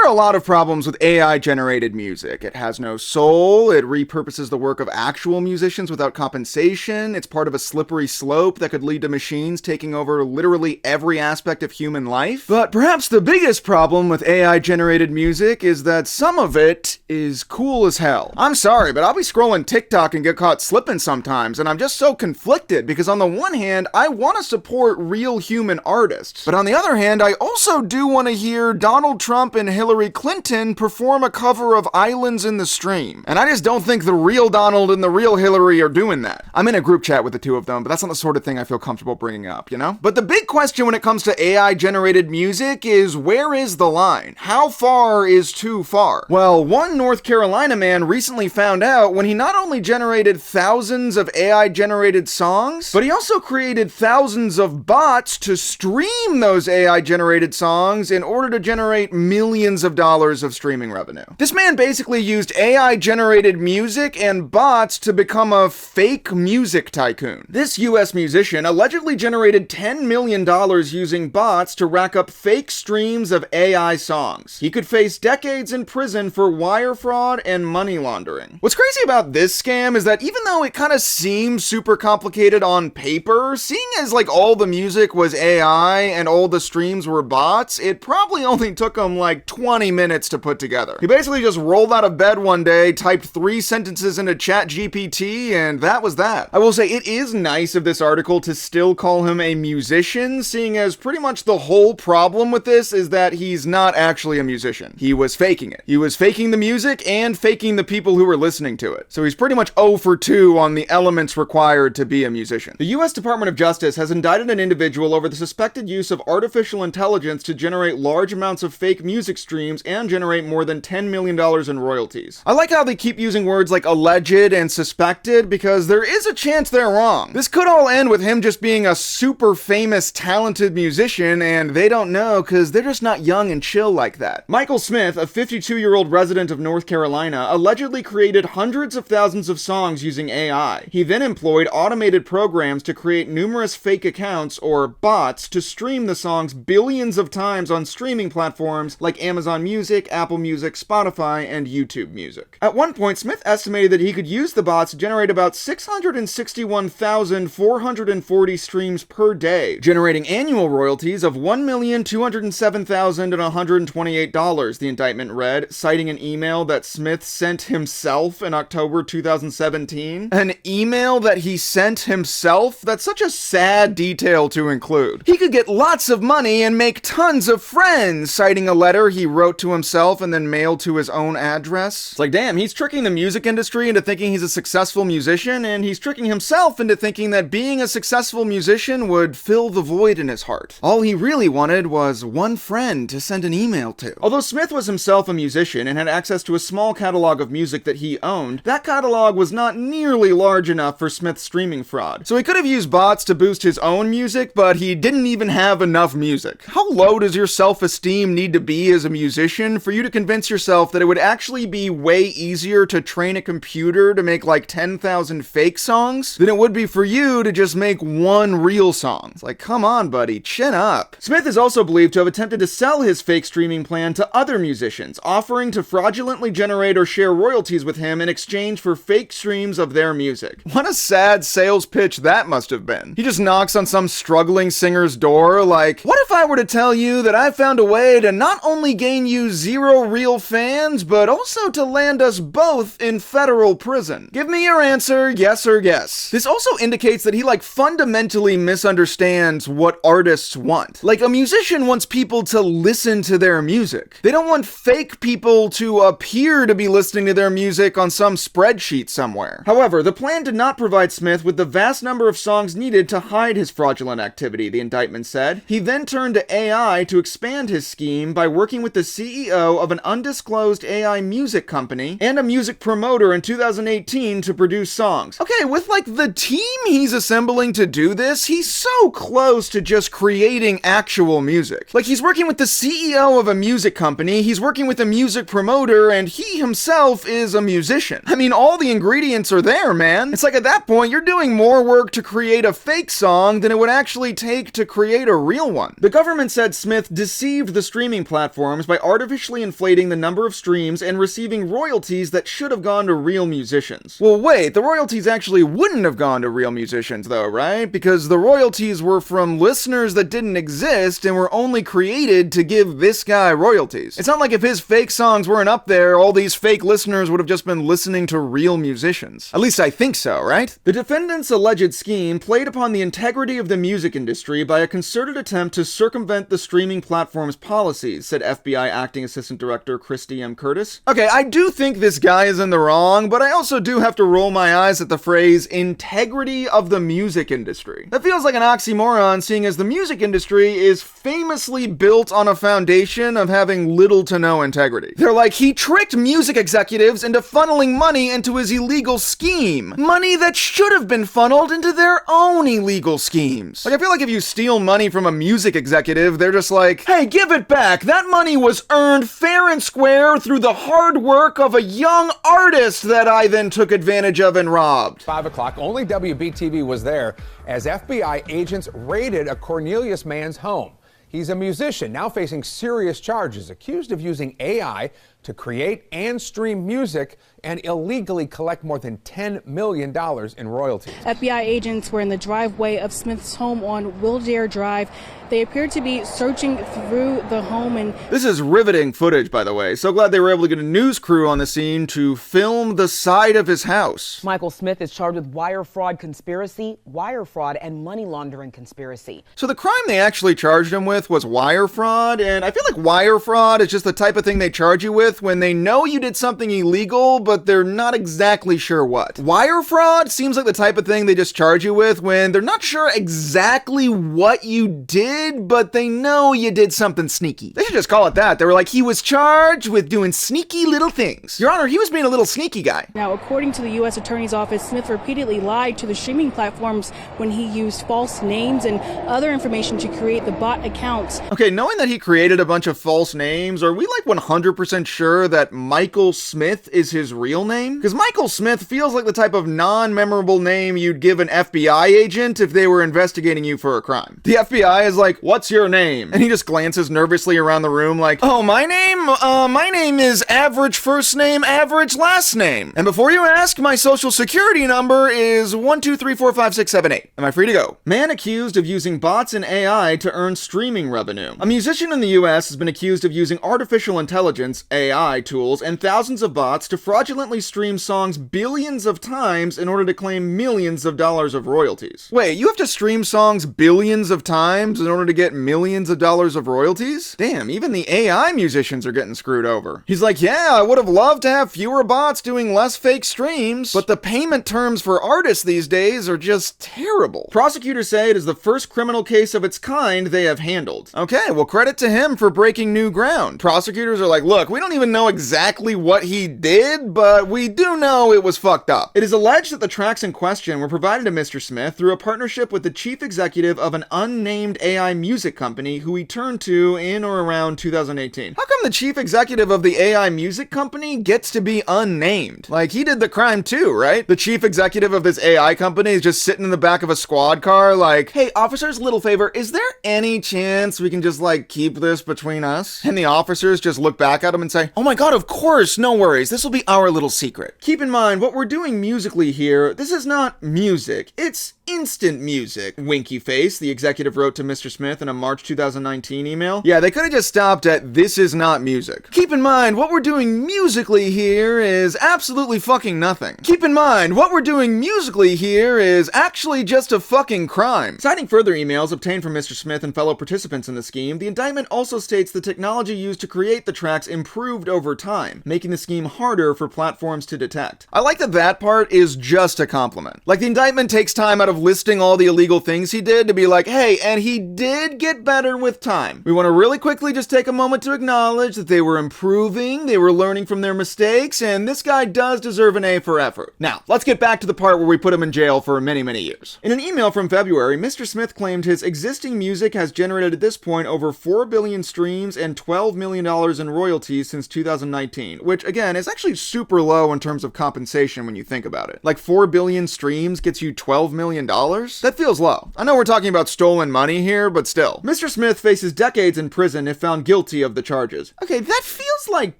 are a lot of problems with AI-generated music. It has no soul, it repurposes the work of actual musicians without compensation, it's part of a slippery slope that could lead to machines taking over literally every aspect of human life. But perhaps the biggest problem with AI-generated music is that some of it is cool as hell. I'm sorry, but I'll be scrolling TikTok and get caught slipping sometimes, and I'm just so conflicted because on the one hand, I want to support real human artists, but on the other hand, I also do want to hear Donald Trump and Hillary Clinton perform a cover of Islands in the Stream. And I just don't think the real Donald and the real Hillary are doing that. I'm in a group chat with the two of them, but that's not the sort of thing I feel comfortable bringing up, you know? But the big question when it comes to AI-generated music is, where is the line? How far is too far? Well, one North Carolina man recently found out when he not only generated thousands of AI-generated songs, but he also created thousands of bots to stream those AI-generated songs in order to generate millions of dollars of streaming revenue. This man basically used AI-generated music and bots to become a fake music tycoon. This US musician allegedly generated $10 million using bots to rack up fake streams of AI songs. He could face decades in prison for wire fraud and money laundering. What's crazy about this scam is that even though it kind of seems super complicated on paper, seeing as like all the music was AI and all the streams were bots, it probably only took him like 20 minutes to put together. He basically just rolled out of bed one day, typed 3 sentences into ChatGPT, and that was that. I will say it is nice of this article to still call him a musician, seeing as pretty much the whole problem with this is that he's not actually a musician. He was faking it. He was faking the music and faking the people who were listening to it. So he's pretty much 0 for 2 on the elements required to be a musician. The US Department of Justice has indicted an individual over the suspected use of artificial intelligence to generate large amounts of fake music streams and generate more than $10 million in royalties. I like how they keep using words like alleged and suspected because there is a chance they're wrong. This could all end with him just being a super famous, talented musician and they don't know because they're just not young and chill like that. Michael Smith, a 52-year-old resident of North Carolina, allegedly created hundreds of thousands of songs using AI. He then employed automated programs to create numerous fake accounts, or bots, to stream the songs billions of times on streaming platforms like Amazon Music, Apple Music, Spotify, and YouTube Music. At one point, Smith estimated that he could use the bots to generate about 661,440 streams per day, generating annual royalties of $1,207,128, the indictment read, citing an email that Smith sent himself in October 2017. An email that he sent himself? That's such a sad detail to include. He could get lots of money and make tons of friends, citing a letter he wrote to himself and then mailed to his own address. It's like, damn, he's tricking the music industry into thinking he's a successful musician, and he's tricking himself into thinking that being a successful musician would fill the void in his heart. All he really wanted was one friend to send an email to. Although Smith was himself a musician and had access to a small catalog of music that he owned, that catalog was not nearly large enough for Smith's streaming fraud. So he could have used bots to boost his own music, but he didn't even have enough music. How low does your self-esteem need to be as a musician for you to convince yourself that it would actually be way easier to train a computer to make like 10,000 fake songs than it would be for you to just make one real song? It's like, come on, buddy, chin up. Smith is also believed to have attempted to sell his fake streaming plan to other musicians, offering to fraudulently generate or share royalties with him in exchange for fake streams of their music. What a sad sales pitch that must have been. He just knocks on some struggling singer's door like, what if I were to tell you that I found a way to not only gain you 0 real fans, but also to land us both in federal prison? Give me your answer, yes or yes. This also indicates that he fundamentally misunderstands what artists want. Like, a musician wants people to listen to their music. They don't want fake people to appear to be listening to their music on some spreadsheet somewhere. However, the plan did not provide Smith with the vast number of songs needed to hide his fraudulent activity, the indictment said. He then turned to AI to expand his scheme by working with the CEO of an undisclosed AI music company and a music promoter in 2018 to produce songs. Okay, with the team he's assembling to do this, he's so close to just creating actual music. He's working with the CEO of a music company, he's working with a music promoter, and he himself is a musician. I mean, all the ingredients are there, man. It's like at that point, you're doing more work to create a fake song than it would actually take to create a real one. The government said Smith deceived the streaming platforms by by artificially inflating the number of streams and receiving royalties that should have gone to real musicians. Well, wait, the royalties actually wouldn't have gone to real musicians though, right? Because the royalties were from listeners that didn't exist and were only created to give this guy royalties. It's not like if his fake songs weren't up there, all these fake listeners would have just been listening to real musicians. At least I think so, right? The defendant's alleged scheme played upon the integrity of the music industry by a concerted attempt to circumvent the streaming platform's policies, said FBI Acting Assistant Director Christy M. Curtis. Okay, I do think this guy is in the wrong, but I also do have to roll my eyes at the phrase integrity of the music industry. That feels like an oxymoron, seeing as the music industry is famously built on a foundation of having little to no integrity. They're like, he tricked music executives into funneling money into his illegal scheme. Money that should have been funneled into their own illegal schemes. Like, I feel like if you steal money from a music executive, they're just like, hey, give it back. That money was earned fair and square through the hard work of a young artist that I then took advantage of and robbed. 5 o'clock, only WBTV was there as FBI agents raided a Cornelius man's home. He's a musician now facing serious charges, accused of using AI to create and stream music and illegally collect more than $10 million in royalties. FBI agents were in the driveway of Smith's home on Wildair Drive. They appeared to be searching through the home and... This is riveting footage, by the way. So glad they were able to get a news crew on the scene to film the side of his house. Michael Smith is charged with wire fraud conspiracy, wire fraud, and money laundering conspiracy. So the crime they actually charged him with was wire fraud, and I feel like wire fraud is just the type of thing they charge you with when they know you did something illegal, but they're not exactly sure what. Wire fraud seems like the type of thing they just charge you with when they're not sure exactly what you did, but they know you did something sneaky. They should just call it that. They were like, he was charged with doing sneaky little things. Your Honor, he was being a little sneaky guy. Now, according to the U.S. Attorney's Office, Smith repeatedly lied to the streaming platforms when he used false names and other information to create the bot accounts. Okay, knowing that he created a bunch of false names, are we like 100% sure that Michael Smith is his real name? Because Michael Smith feels like the type of non-memorable name you'd give an FBI agent if they were investigating you for a crime. The FBI is like, what's your name? And he just glances nervously around the room like, oh, my name is average first name, average last name. And before you ask, my social security number is 123456778. Am I free to go? Man accused of using bots and AI to earn streaming revenue. A musician in the US has been accused of using artificial intelligence, AI tools, and thousands of bots to fraudulently stream songs billions of times in order to claim millions of dollars of royalties. Wait, you have to stream songs billions of times in order to get millions of dollars of royalties? Damn, even the AI musicians are getting screwed over. He's like, yeah, I would have loved to have fewer bots doing less fake streams, but the payment terms for artists these days are just terrible. Prosecutors say it is the first criminal case of its kind they have handled. Okay, well, credit to him for breaking new ground. Prosecutors are like, look, we don't even know exactly what he did, but we do know it was fucked up. It is alleged that the tracks in question were provided to Mr. Smith through a partnership with the chief executive of an unnamed AI music company who he turned to in or around 2018. How come the chief executive of the AI music company gets to be unnamed? Like, he did the crime too, right? The chief executive of this AI company is just sitting in the back of a squad car like, hey, officers, little favor, is there any chance we can just like keep this between us? And the officers just look back at him and say, oh my god, of course, no worries, this will be our little secret. Keep in mind, what we're doing musically here, this is not music, it's instant music. Winky face, the executive wrote to Mr. Smith in a March 2019 email. Yeah, they could have just stopped at this is not music. Keep in mind, what we're doing musically here is absolutely fucking nothing. Keep in mind, what we're doing musically here is actually just a fucking crime. Citing further emails obtained from Mr. Smith and fellow participants in the scheme, the indictment also states the technology used to create the tracks improved over time, making the scheme harder for platforms to detect. I like that that part is just a compliment. Like, the indictment takes time out of listing all the illegal things he did to be like, hey, and he did get better with time. We want to really quickly just take a moment to acknowledge that they were improving, they were learning from their mistakes, and this guy does deserve an A for effort. Now, let's get back to the part where we put him in jail for many, many years. In an email from February, Mr. Smith claimed his existing music has generated at this point over 4 billion streams and $12 million in royalties since 2019, which again is actually super low in terms of compensation when you think about it. Like 4 billion streams gets you $12 million. million? That feels low. I know we're talking about stolen money here, but still. Mr. Smith faces decades in prison if found guilty of the charges. Okay, that feels like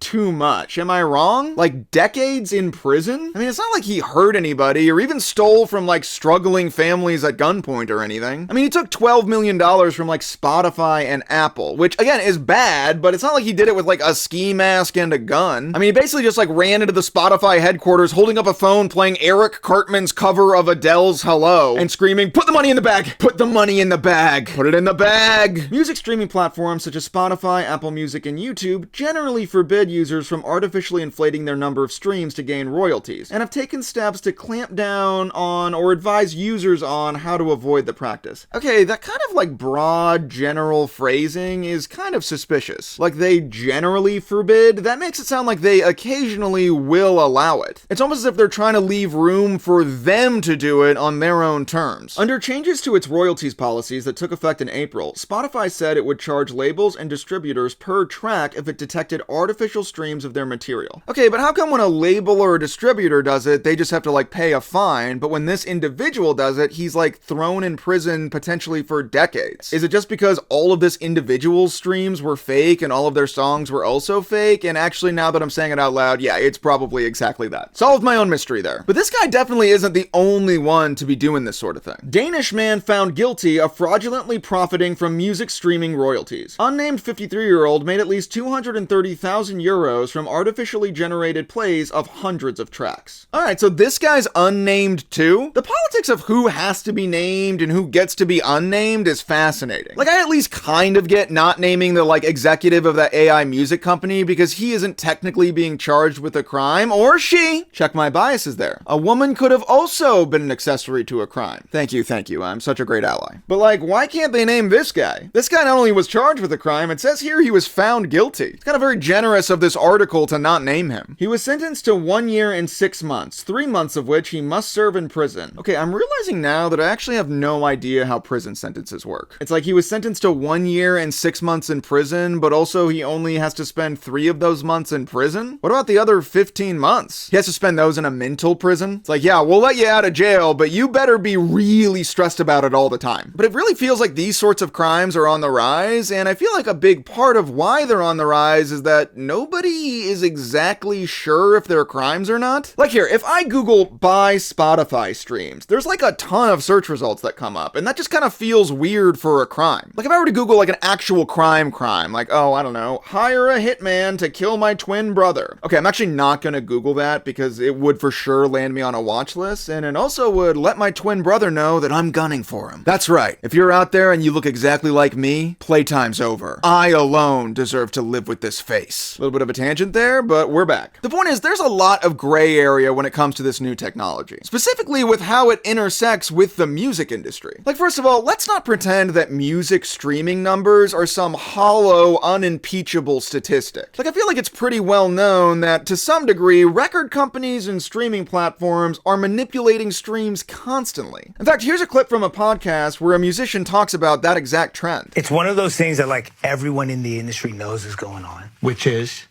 too much. Am I wrong? Like decades in prison? I mean, it's not like he hurt anybody or even stole from like struggling families at gunpoint or anything. I mean, he took $12 million from like Spotify and Apple, which again is bad, but it's not like he did it with like a ski mask and a gun. I mean, he basically just like ran into the Spotify headquarters holding up a phone playing Eric Cartman's cover of Adele's Hello and screaming, "Put the money in the bag! Put the money in the bag! Put it in the bag!" Music streaming platforms such as Spotify, Apple Music, and YouTube generally forbid users from artificially inflating their number of streams to gain royalties, and have taken steps to clamp down on or advise users on how to avoid the practice. Okay, that kind of like broad general phrasing is kind of suspicious. Like they generally forbid, that makes it sound like they occasionally will allow it. It's almost as if they're trying to leave room for them to do it on their own terms. Under changes to its royalties policies that took effect in April, Spotify said it would charge labels and distributors per track if it detected artificial streams of their material. Okay, but how come when a label or a distributor does it, they just have to like pay a fine, but when this individual does it, he's like thrown in prison potentially for decades? Is it just because all of this individual's streams were fake and all of their songs were also fake? And actually, now that I'm saying it out loud, yeah, it's probably exactly that. Solved my own mystery there. But this guy definitely isn't the only one to be doing this sort of thing. Danish man found guilty of fraudulently profiting from music streaming royalties. Unnamed 53-year-old made at least 230,000 euros from artificially generated plays of hundreds of tracks. Alright, so this guy's unnamed too? The politics of who has to be named and who gets to be unnamed is fascinating. Like, I at least kind of get not naming the like executive of that AI music company because he isn't technically being charged with a crime, or she. Check my biases there. A woman could have also been an accessory to a crime. Thank you. I'm such a great ally. But like, why can't they name this guy? This guy not only was charged with a crime, it says here he was found guilty. It's kind of very generous of this article to not name him. He was sentenced to 1 year and 6 months, 3 months of which he must serve in prison. Okay, I'm realizing now that I actually have no idea how prison sentences work. It's like he was sentenced to 1 year and 6 months in prison, but also he only has to spend 3 of those months in prison? What about the other 15 months? He has to spend those in a mental prison? It's like, yeah, we'll let you out of jail, but you better be really stressed about it all the time. But it really feels like these sorts of crimes are on the rise, and I feel like a big part of why they're on the rise is that nobody is exactly sure if they're crimes or not. Like here, if I Google buy Spotify streams, there's like a ton of search results that come up, and that just kind of feels weird for a crime. Like if I were to Google like an actual crime, like, oh, I don't know, hire a hitman to kill my twin brother. Okay, I'm actually not gonna Google that because it would for sure land me on a watch list, and it also would let my twin brother know that I'm gunning for him. That's right. If you're out there and you look exactly like me, playtime's over. I alone deserve to live with this face. A little bit of a tangent there, but we're back. The point is, there's a lot of gray area when it comes to this new technology, specifically with how it intersects with the music industry. Like, first of all, let's not pretend that music streaming numbers are some hollow, unimpeachable statistic. Like, I feel like it's pretty well known that, to some degree, record companies and streaming platforms are manipulating streams constantly. In fact, here's a clip from a podcast where a musician talks about that exact trend. It's one of those things that like everyone in the industry knows is going on, which is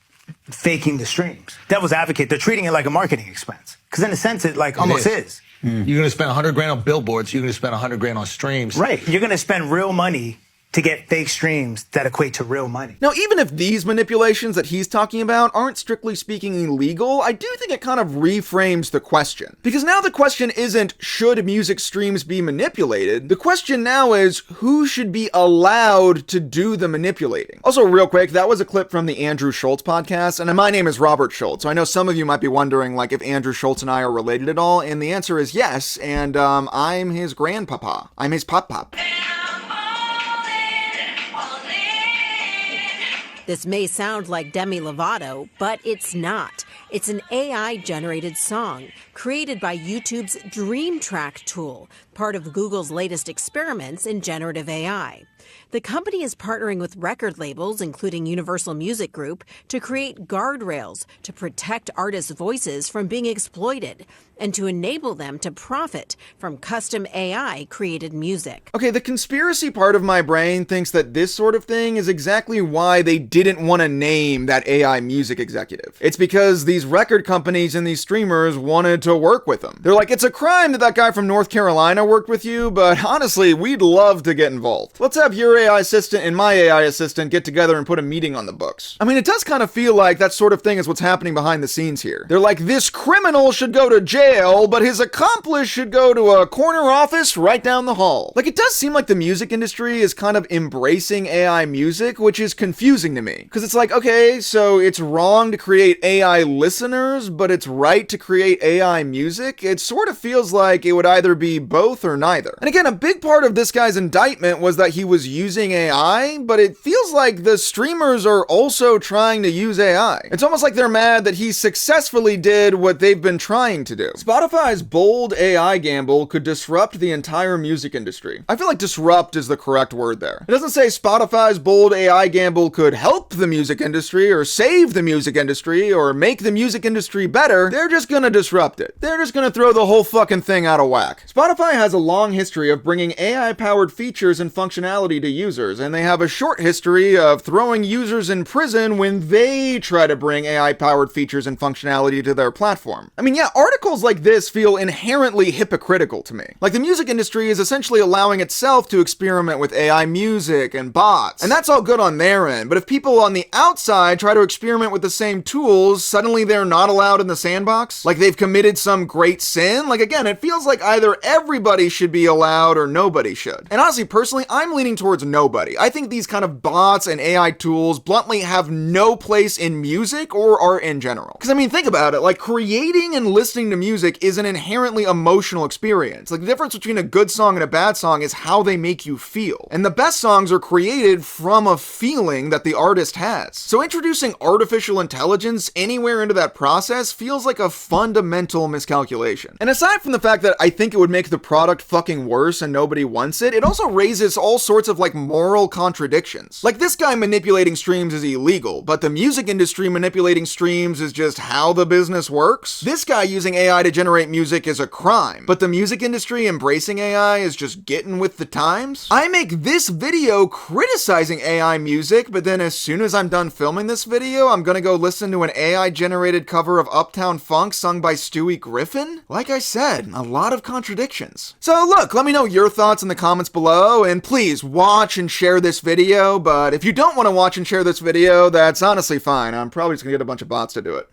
faking the streams. Devil's advocate, they're treating it like a marketing expense. Because in a sense, it like almost is. You're going to spend $100 on billboards. You're going to spend $100 on streams. Right. You're going to spend real money to get fake streams that equate to real money. Now, even if these manipulations that he's talking about aren't strictly speaking illegal, I do think it kind of reframes the question. Because now the question isn't, should music streams be manipulated? The question now is, who should be allowed to do the manipulating? Also, real quick, that was a clip from the Andrew Schulz podcast, and my name is Robert Schulz, so I know some of you might be wondering, like, if Andrew Schulz and I are related at all, and the answer is yes, and I'm his grandpapa. I'm his pop-pop. This may sound like Demi Lovato, but it's not. It's an AI-generated song created by YouTube's Dream Track tool, part of Google's latest experiments in generative AI. The company is partnering with record labels, including Universal Music Group, to create guardrails to protect artists' voices from being exploited and to enable them to profit from custom AI-created music. Okay, the conspiracy part of my brain thinks that this sort of thing is exactly why they didn't want to name that AI music executive. It's because because these record companies and these streamers wanted to work with them. They're like, it's a crime that that guy from North Carolina worked with you, but honestly, we'd love to get involved. Let's have your AI assistant and my AI assistant get together and put a meeting on the books. I mean, it does kind of feel like that sort of thing is what's happening behind the scenes here. They're like, this criminal should go to jail, but his accomplice should go to a corner office right down the hall. Like, it does seem like the music industry is kind of embracing AI music, which is confusing to me. Because it's like, okay, so it's wrong to create AI listeners, but it's right to create AI music? It sort of feels like it would either be both or neither. And again, a big part of this guy's indictment was that he was using AI, but it feels like the streamers are also trying to use AI. It's almost like they're mad that he successfully did what they've been trying to do. Spotify's bold AI gamble could disrupt the entire music industry. I feel like disrupt is the correct word there. It doesn't say Spotify's bold AI gamble could help the music industry or save the music industry or make the music industry better. They're just gonna disrupt it. They're just gonna throw the whole fucking thing out of whack. Spotify has a long history of bringing AI-powered features and functionality to users, and they have a short history of throwing users in prison when they try to bring AI-powered features and functionality to their platform. I mean, yeah, articles like this feel inherently hypocritical to me. Like, the music industry is essentially allowing itself to experiment with AI music and bots, and that's all good on their end, but if people on the outside try to experiment with the same tools, suddenly they're not allowed in the sandbox? Like they've committed some great sin? Like, again, it feels like either everybody should be allowed or nobody should. And honestly, personally, I'm leaning towards nobody. I think these kind of bots and AI tools bluntly have no place in music or art in general. Because I mean, think about it, like creating and listening to music is an inherently emotional experience. Like the difference between a good song and a bad song is how they make you feel. And the best songs are created from a feeling that the artist has. So introducing artificial intelligence anywhere into that process feels like a fundamental miscalculation. And aside from the fact that I think it would make the product fucking worse and nobody wants it, it also raises all sorts of like moral contradictions. Like this guy manipulating streams is illegal, but the music industry manipulating streams is just how the business works. This guy using AI to generate music is a crime, but the music industry embracing AI is just getting with the times. I make this video criticizing AI music, but then as soon as I'm done filming this video, I'm gonna go listen to an AI generated cover of Uptown Funk sung by Stewie Griffin? Like I said, a lot of contradictions. So look, let me know your thoughts in the comments below, and please watch and share this video, but if you don't want to watch and share this video, that's honestly fine. I'm probably just gonna get a bunch of bots to do it.